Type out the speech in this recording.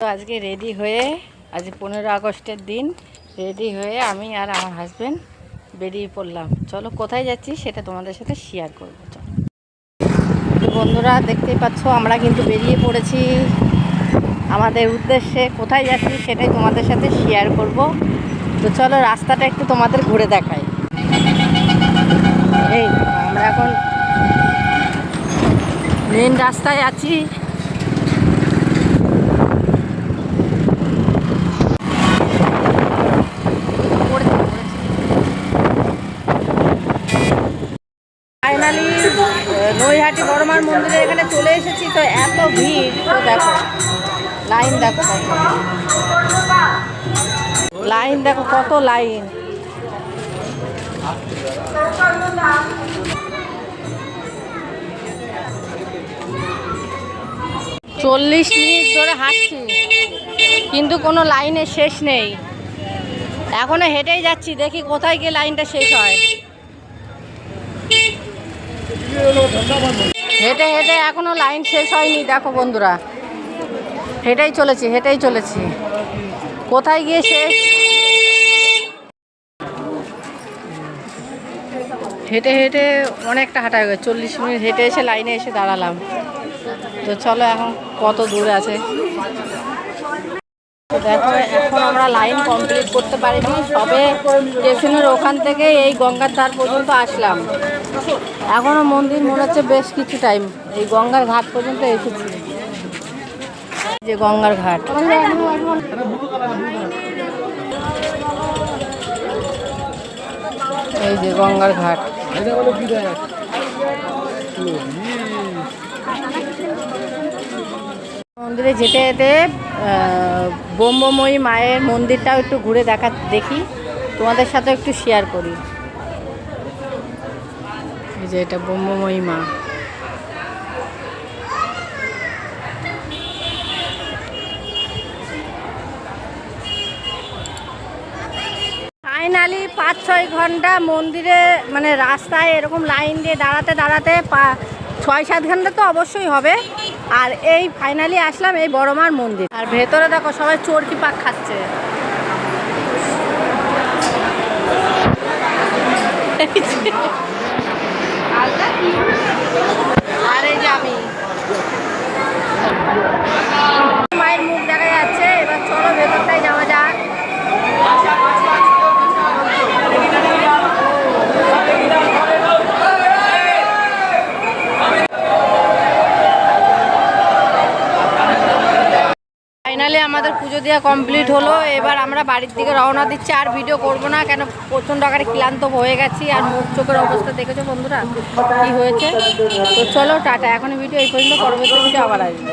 তো আজকে রেডি হয়ে আজ 15 আগস্টের দিন রেডি হয়ে আমি আর আমার হাজব্যান্ড বেরিয়ে পড়লাম। চলো কোথায় যাচ্ছি সেটা তোমাদের সাথে শেয়ার করবো। চলো তো বন্ধুরা, দেখতেই পাচ্ছ আমরা কিন্তু বেরিয়ে পড়েছি আমাদের উদ্দেশ্যে। কোথায় যাচ্ছি সেটাই তোমাদের সাথে শেয়ার করব। তো চলো রাস্তাটা একটু তোমাদের ঘুরে দেখাই। এই আমরা এখন মেন রাস্তায় আছি। ফাইনালি নৈহাটি বড়মার মন্দিরে এখানে চলে এসেছি। তো এত ভিড়, তো দেখো লাইন, দেখো লাইন, দেখো কত লাইন। চল্লিশ মিনিট ধরে হাঁটছি কিন্তু কোনো লাইনের শেষ নেই। এখনো হেঁটেই যাচ্ছি, দেখি কোথায় গিয়ে লাইনটা শেষ হয়। হেঁটে হেঁটে এখনো লাইন শেষ হয়নি। দেখো বন্ধুরা, হেঁটেই চলেছি কোথায় গিয়ে শেষ। হেঁটে হেঁটে অনেকটা হাঁটা হয়ে গেছে। 40 মিনিট হেঁটে এসে লাইনে এসে দাঁড়ালাম। তো চলো এখন কত দূর আছে। তো দেখো এখন আমরা লাইন কমপ্লিট করতে পারিনি, সবে স্টেশনের ওখান থেকে এই গঙ্গার ধার পর্যন্ত আসলাম। এখনও মন্দির মনে হচ্ছে বেশ কিছু টাইম। এই গঙ্গার ঘাট পর্যন্ত এসেছি, যে গঙ্গার ঘাট। এই যে গঙ্গার ঘাট। মন্দিরে যেতে যেতে ব্রহ্মময়ী মায়ের মন্দিরটাও একটু ঘুরে দেখি, তোমাদের সাথে একটু শেয়ার করি। এই যে এটা ব্রহ্মময়ী মা। ফাইনালি 5-6 ঘন্টা মন্দিরে মানে রাস্তায় এরকম লাইন দিয়ে দাঁড়াতে 6-7 ঘন্টা তো অবশ্যই হবে। আর এই ফাইনালি আসলাম এই বড়মার মন্দির। আর ভেতরে দেখো সবাই চরকি পাক খাচ্ছে। আর এই যে আমি, মায়ের মুখ দেখা যাচ্ছে। এবার চলো ভেতরটাই যাওয়া যাক। ফাইনালি আমাদের পুজো দেওয়া কমপ্লিট হলো। এবার আমরা বাড়ির দিকে রওনা দিচ্ছি। আর ভিডিও করব না, কেন প্রচণ্ড আকারে ক্লান্ত হয়ে গেছি। আর মুখ চোখের অবস্থা দেখেছো বন্ধুরা কি হয়েছে। তো চলো টাটা, এখন ভিডিও এই পর্যন্ত, পরবর্তী ভিডিও আবার আসবে।